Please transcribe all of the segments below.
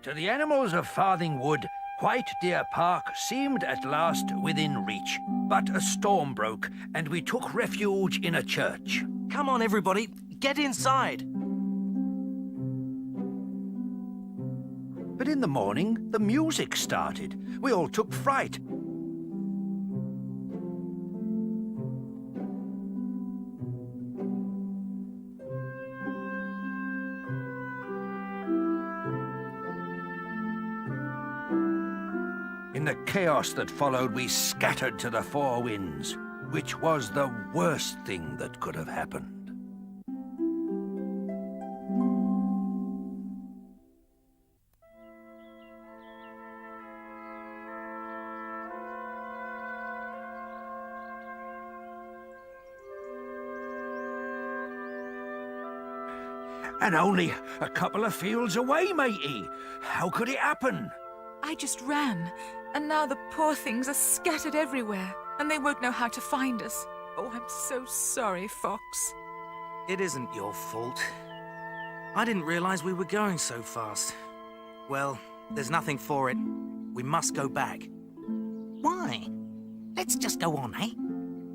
To the animals of Farthing Wood, White Deer Park seemed at last within reach. But a storm broke, and we took refuge in a church. Come on, everybody. Get inside. But in the morning, the music started. We all took fright. In the chaos that followed, we scattered to the four winds, which was the worst thing that could have happened. And only a couple of fields away, matey. How could it happen? I just ran, and now the poor things are scattered everywhere, and they won't know how to find us. Oh, I'm so sorry, Fox. It isn't your fault. I didn't realize we were going so fast. Well, there's nothing for it. We must go back. Why? Let's just go on, eh?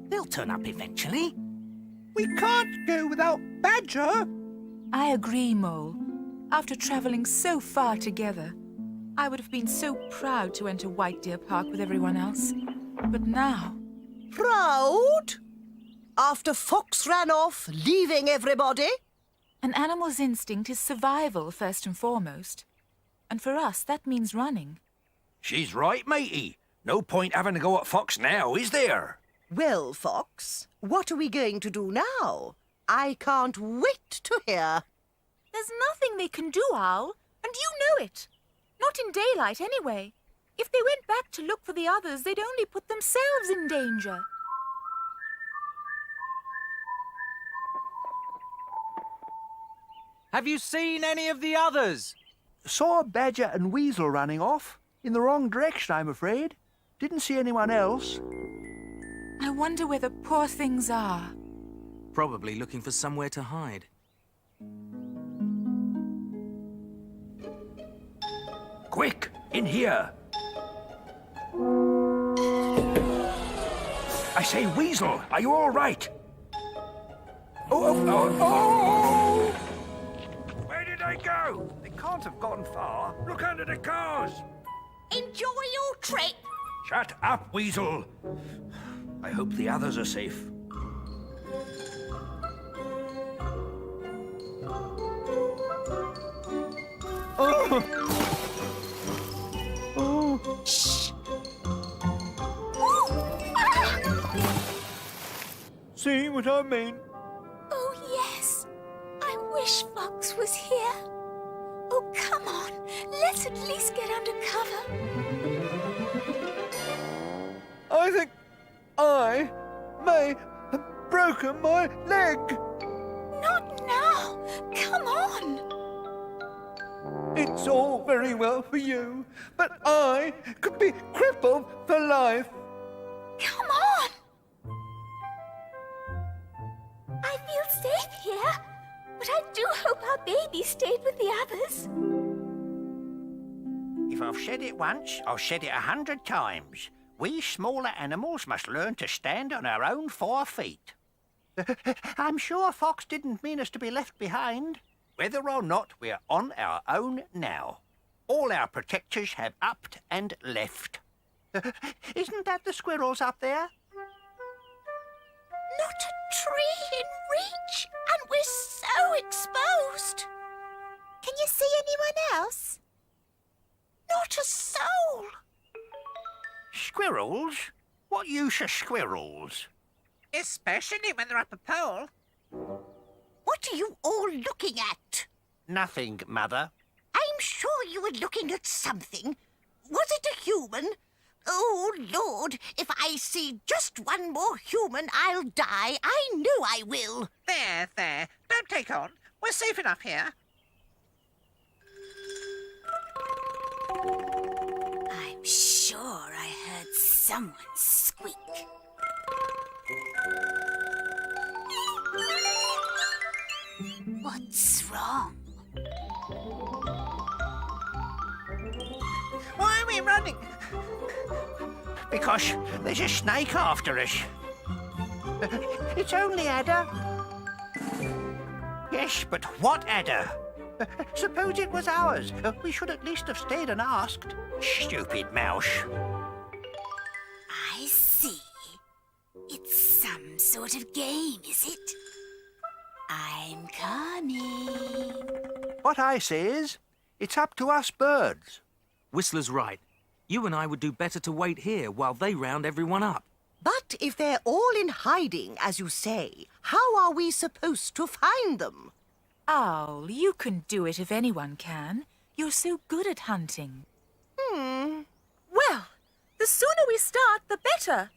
They'll turn up eventually. We can't go without Badger. I agree, Mole. After traveling so far together, I would have been so proud to enter White Deer Park with everyone else. But now... Proud? After Fox ran off, leaving everybody? An animal's instinct is survival, first and foremost. And for us, that means running. She's right, matey. No point having to go at Fox now, is there? Well, Fox, what are we going to do now? I can't wait to hear. There's nothing they can do, Owl, and you know it. Not in daylight, anyway. If they went back to look for the others, they'd only put themselves in danger. Have you seen any of the others? Saw Badger and Weasel running off. In the wrong direction, I'm afraid. Didn't see anyone else. I wonder where the poor things are. Probably looking for somewhere to hide. Quick, in here. I say, Weasel, are you all right? Oh! Where did they go? They can't have gone far. Look under the cars. Enjoy your trip. Shut up, Weasel. I hope the others are safe. Shh. See what I mean? Oh, yes. I wish Fox was here. Oh, come on. Let's at least get under cover. I think I may have broken my leg. Not now. Come on. It's all very well for you, but I could be crippled for life. Come on. I feel safe here, but I do hope our baby stayed with the others. If I've said it once, I'll said it 100 times. We smaller animals must learn to stand on our own 4 feet. I'm sure Fox didn't mean us to be left behind. Whether or not we're on our own now. All our protectors have upped and left. Isn't that the squirrels up there? Not a tree in reach, and we're so exposed. Can you see anyone else? Not a soul. Squirrels? What use are squirrels? Especially when they're up a pole. What are you all looking at? Nothing, Mother. I'm sure you were looking at something. Was it a human? Oh, Lord, if I see just one more human, I'll die. I know I will. There. Don't take on. We're safe enough here. I'm sure I heard someone squeak. What's wrong? running? Because there's a snake after us. It's only adder. Yes, but what adder? Suppose it was ours. We should at least have stayed and asked. Stupid mouse. I see. It's some sort of game, is it? I'm coming. What I say is, it's up to us birds. Whistler's right. You and I would do better to wait here while they round everyone up. But if they're all in hiding, as you say, how are we supposed to find them? Owl, you can do it if anyone can. You're so good at hunting. Well, the sooner we start, the better.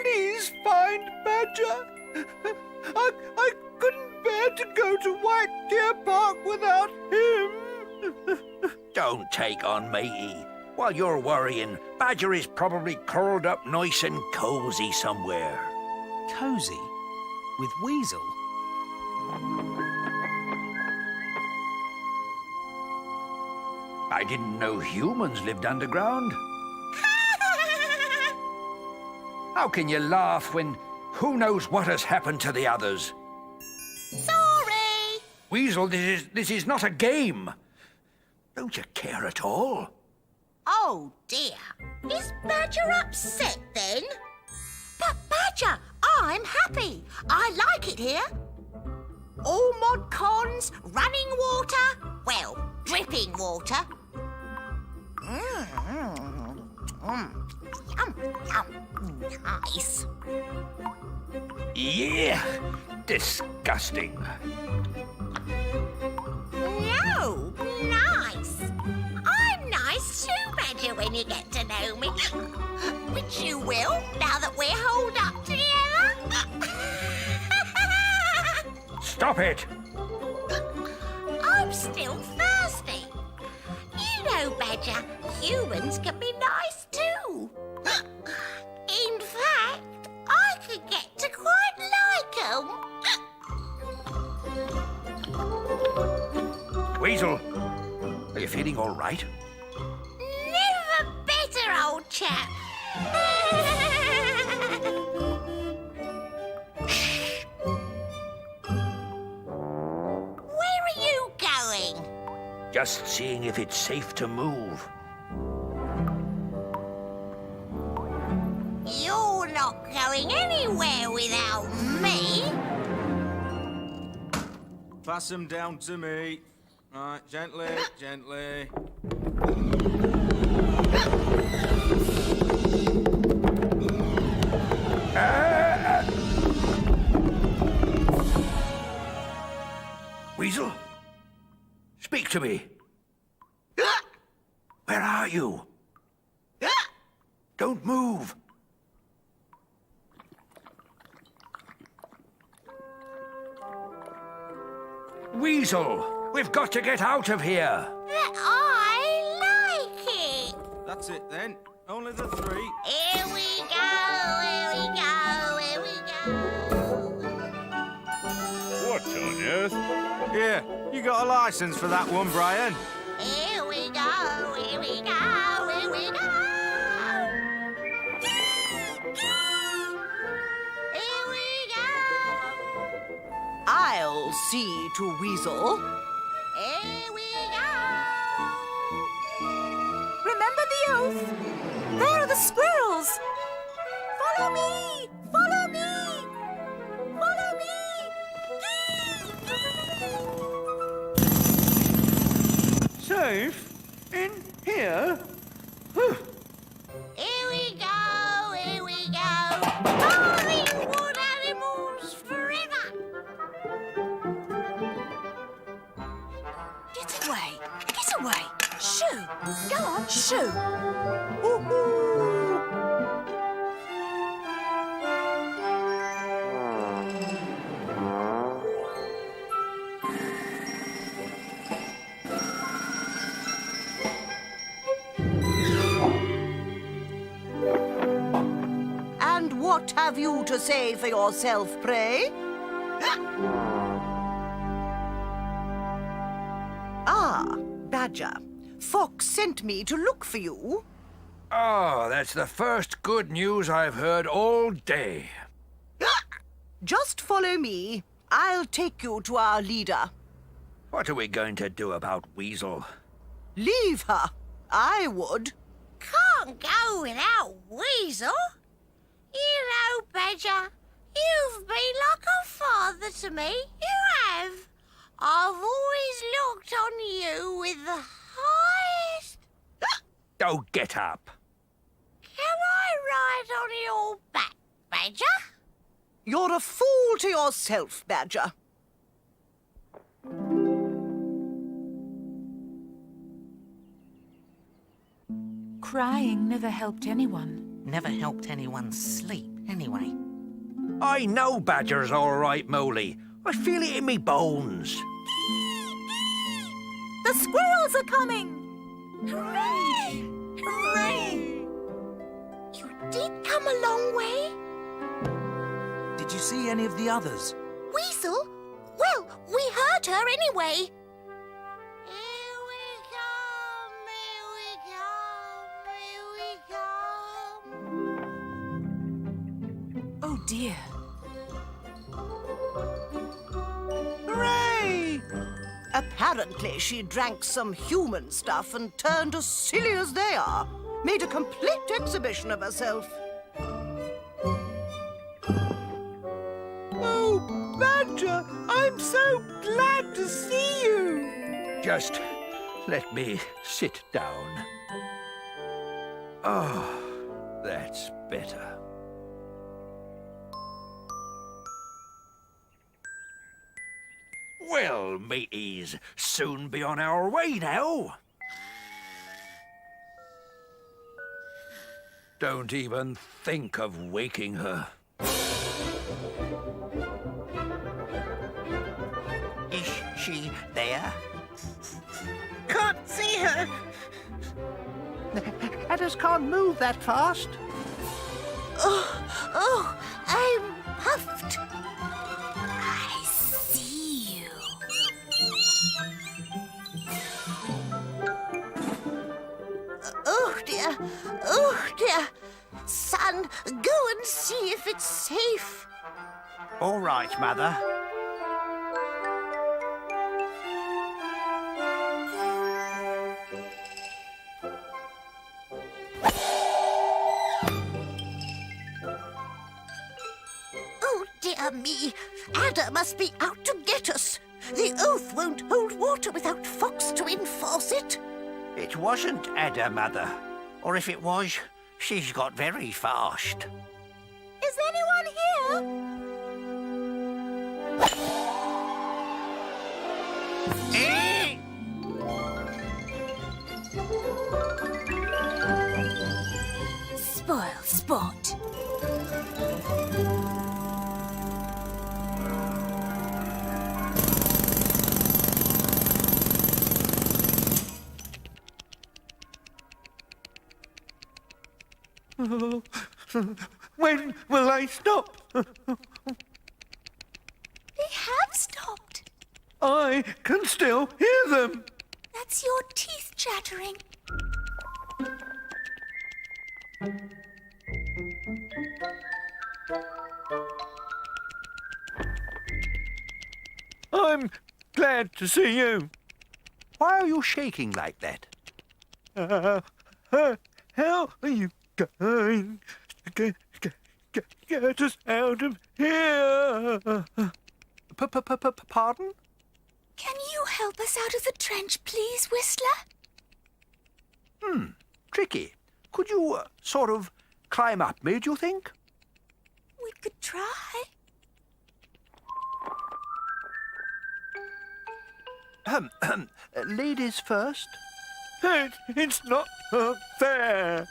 Please find Badger. I couldn't bear to go to White Deer Park without him. Don't take on, matey. While you're worrying, Badger is probably curled up nice and cosy somewhere. Cozy? With Weasel? I didn't know humans lived underground. How can you laugh when who knows what has happened to the others? Sorry! Weasel, this is not a game. Don't you care at all? Oh, dear. Is Badger upset, then? But, Badger, I'm happy. I like it here. All mod cons, running water, well, dripping water. Yum, yum. Nice. Yeah, disgusting. No, nice. I'm nice too, Badger, when you get to know me. Which you will, now that we're holed up together. Stop it! I'm still thirsty. You know, Badger, humans can be nice too. In fact, I could get to quite like 'em. Weasel, are you feeling all right? Never better, old chap. Where are you going? Just seeing if it's safe to move. You're not going anywhere without me. Pass them down to me. Right, gently, gently. Weasel, speak to me. Where are you? Don't move. Weasel, we've got to get out of here. But I like it. That's it then. Only the three. Here we go, here we go, here we go. What on earth? Here, you got a license for that one, Brian. Here we go, here we go, here we go. Here we go. I'll see to Weasel. Here we go. Remember the oath. There are the squirrels. Follow me! Follow me! Follow me! Safe? In here? Here we go, here we go. Farthing wood animals forever. Get away, get away. Shoo, go on, shoo. And what have you to say for yourself, pray? Badger. Fox sent me to look for you. Oh, that's the first good news I've heard all day. Just follow me. I'll take you to our leader. What are we going to do about Weasel? Leave her. I would. Can't go without Weasel. You know, Badger, you've been like a father to me. You have. I've always looked on you with the highest... Oh, get up. Can I ride on your back, Badger? You're a fool to yourself, Badger. Crying never helped anyone. Never helped anyone sleep, anyway. I know Badger's all right, Moley. I feel it in me bones. The squirrels are coming! Hooray! Hooray! You did come a long way. Did you see any of the others? Weasel? Well, we heard her anyway. Here we come, here we come, here we come. Oh dear. Hooray! Apparently she drank some human stuff and turned as silly as they are. Made a complete exhibition of herself. Oh, Badger, I'm so glad to see you. Just let me sit down. Oh, that's better. Well, mateys, soon be on our way now. Don't even think of waking her. Is she there? Can't see her. Adders can't move that fast. Oh, I'm puffed. I see you. Oh dear, oh dear. Son, go and see if it's safe. All right, Mother. Oh dear me, Ada must be out to get us. The oath won't hold water without Fox to enforce it. It wasn't Ada, Mother. Or if it was, she's got very fast. Is anyone here? Eh? Spoil sport. When will I stop? They have stopped. I can still hear them. That's your teeth chattering. I'm glad to see you. Why are you shaking like that? How are you going to get us out of here? Pardon? Can you help us out of the trench, please, Whistler? Tricky. Could you sort of climb up me, do you think? We could try. Ladies first. It's not fair.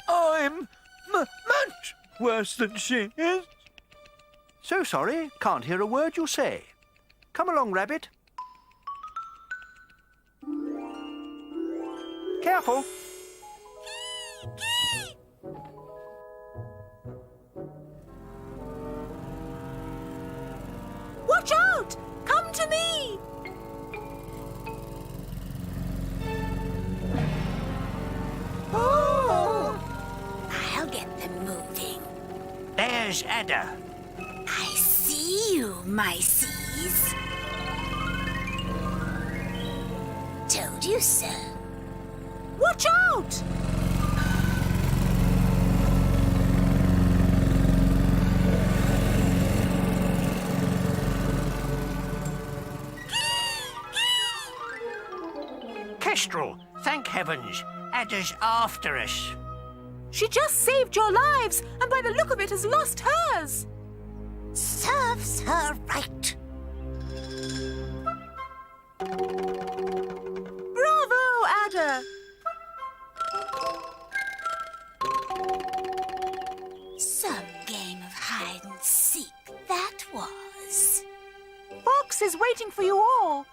I'm much worse than she is. So sorry, can't hear a word you say. Come along, Rabbit. Careful. Watch out! Come to me! There's Ada. I see you, miceys. Told you so. Watch out! Kestrel, thank heavens. Ada's after us. She just saved your lives, and by the look of it has lost hers. Serves her right. Bravo, Ada! Some game of hide and seek that was. Fox is waiting for you all.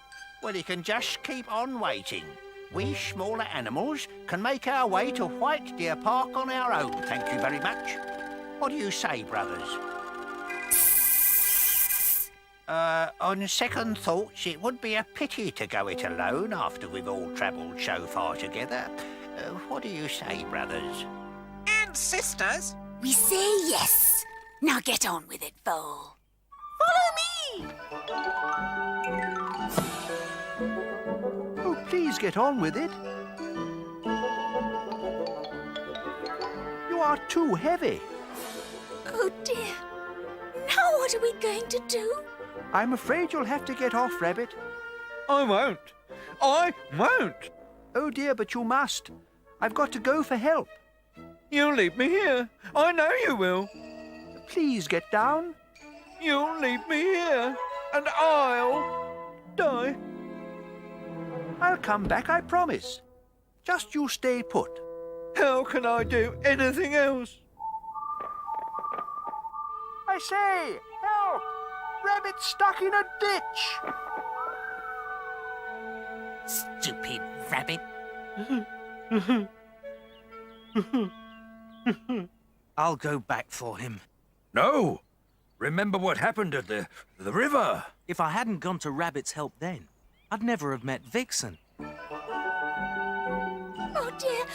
Well, you can just keep on waiting. We smaller animals can make our way to White Deer Park on our own, thank you very much. What do you say, brothers? On second thoughts, it would be a pity to go it alone after we've all travelled so far together. What do you say, brothers? And sisters. We say yes. Now get on with it, foal. Follow me! Oh, please get on with it. You are too heavy. Oh dear. Now what are we going to do? I'm afraid you'll have to get off, Rabbit. I won't. I won't. Oh dear, but you must. I've got to go for help. You'll leave me here. I know you will. Please get down. You'll leave me here, and I'll die. I'll come back, I promise. Just you stay put. How can I do anything else? I say, help! Rabbit's stuck in a ditch. Stupid rabbit. I'll go back for him. No! Remember what happened at the river? If I hadn't gone to Rabbit's help then, I'd never have met Vixen. Oh dear,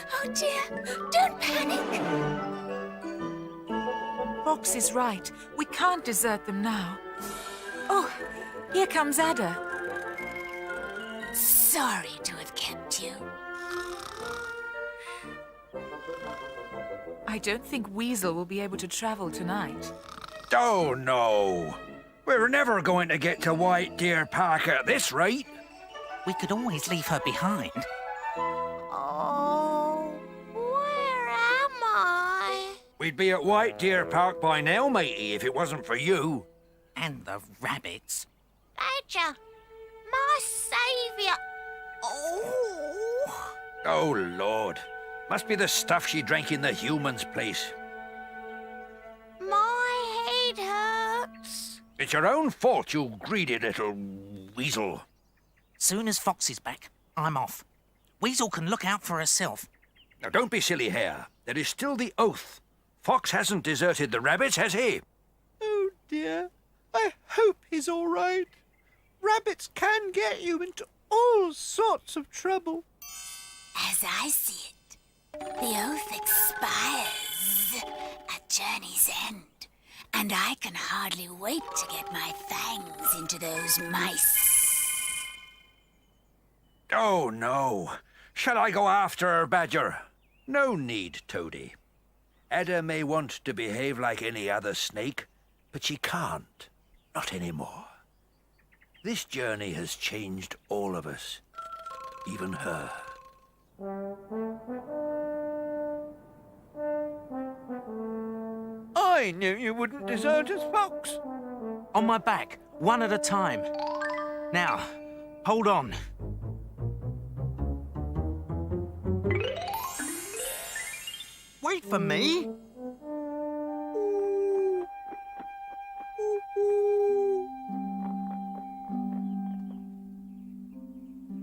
don't panic. Fox is right. We can't desert them now. Oh, here comes Ada. Sorry to have kept you. I don't think Weasel will be able to travel tonight. Oh, no. We're never going to get to White Deer Park at this rate. We could always leave her behind. Oh, where am I? We'd be at White Deer Park by now, matey, if it wasn't for you. And the rabbits. Badger, my saviour. Oh. Oh, Lord. Must be the stuff she drank in the human's place. My head hurts. It's your own fault, you greedy little weasel. Soon as Fox is back, I'm off. Weasel can look out for herself. Now, don't be silly, Hare. There is still the oath. Fox hasn't deserted the rabbits, has he? Oh dear. I hope he's all right. Rabbits can get you into all sorts of trouble. As I see it, the oath expires at journey's end, and I can hardly wait to get my fangs into those mice. Oh, no. Shall I go after her, Badger? No need, Toady. Ada may want to behave like any other snake, but she can't. Not anymore. This journey has changed all of us. Even her. I knew you wouldn't desert us, Fox. On my back, one at a time. Now, hold on. Wait for me.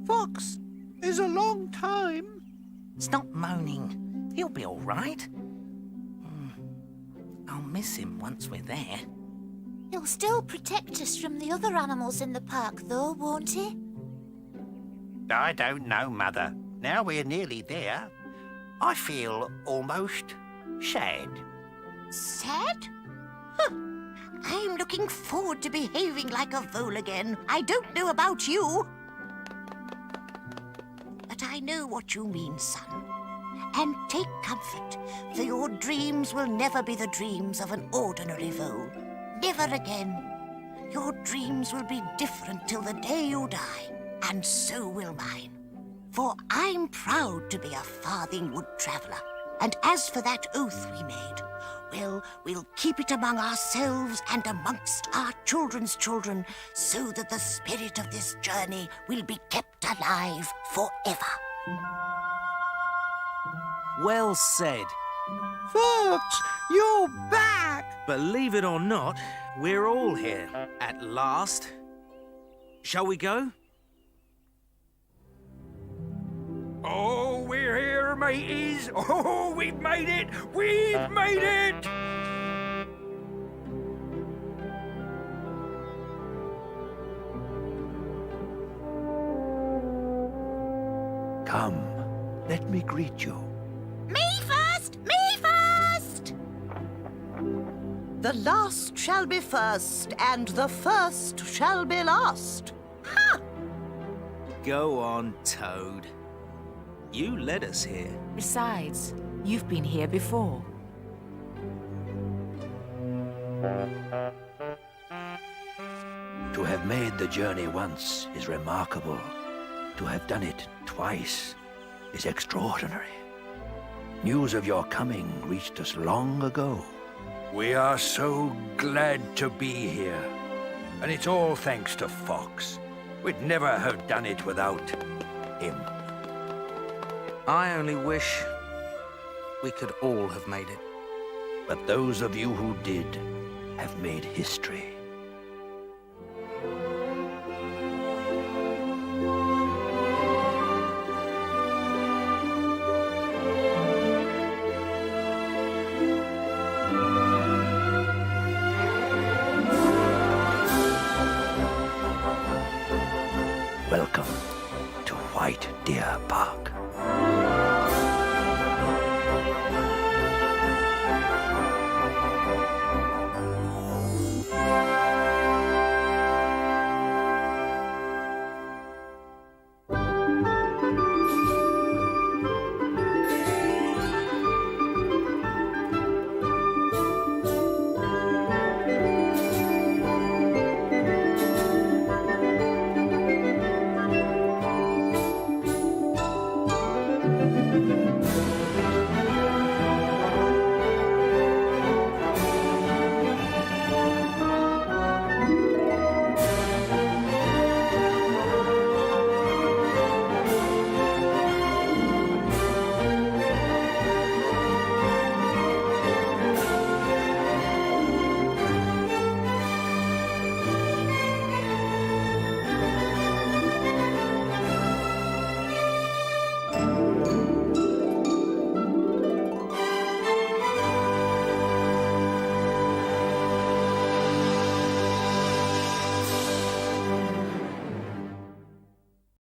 Fox is a long time. Stop moaning. He'll be all right. I'll miss him once we're there. He'll still protect us from the other animals in the park, though, won't he? I don't know, Mother. Now we're nearly there, I feel almost sad. Sad? I'm looking forward to behaving like a vole again. I don't know about you, but I know what you mean, son. And take comfort, for your dreams will never be the dreams of an ordinary vole. Never again. Your dreams will be different till the day you die, and so will mine. For I'm proud to be a Farthing wood traveller. And as for that oath we made, well, we'll keep it among ourselves and amongst our children's children, so that the spirit of this journey will be kept alive forever. Well said. Fox, you're back! Believe it or not, we're all here at last. Shall we go? Oh, we're here, mateys! Oh, we've made it! We've made it! Come, let me greet you. Me first! Me first! The last shall be first, and the first shall be last. Ha! Go on, Toad. You led us here. Besides, you've been here before. To have made the journey once is remarkable. To have done it twice is extraordinary. News of your coming reached us long ago. We are so glad to be here. And it's all thanks to Fox. We'd never have done it without him. I only wish we could all have made it. But those of you who did have made history. Welcome to White Deer Park.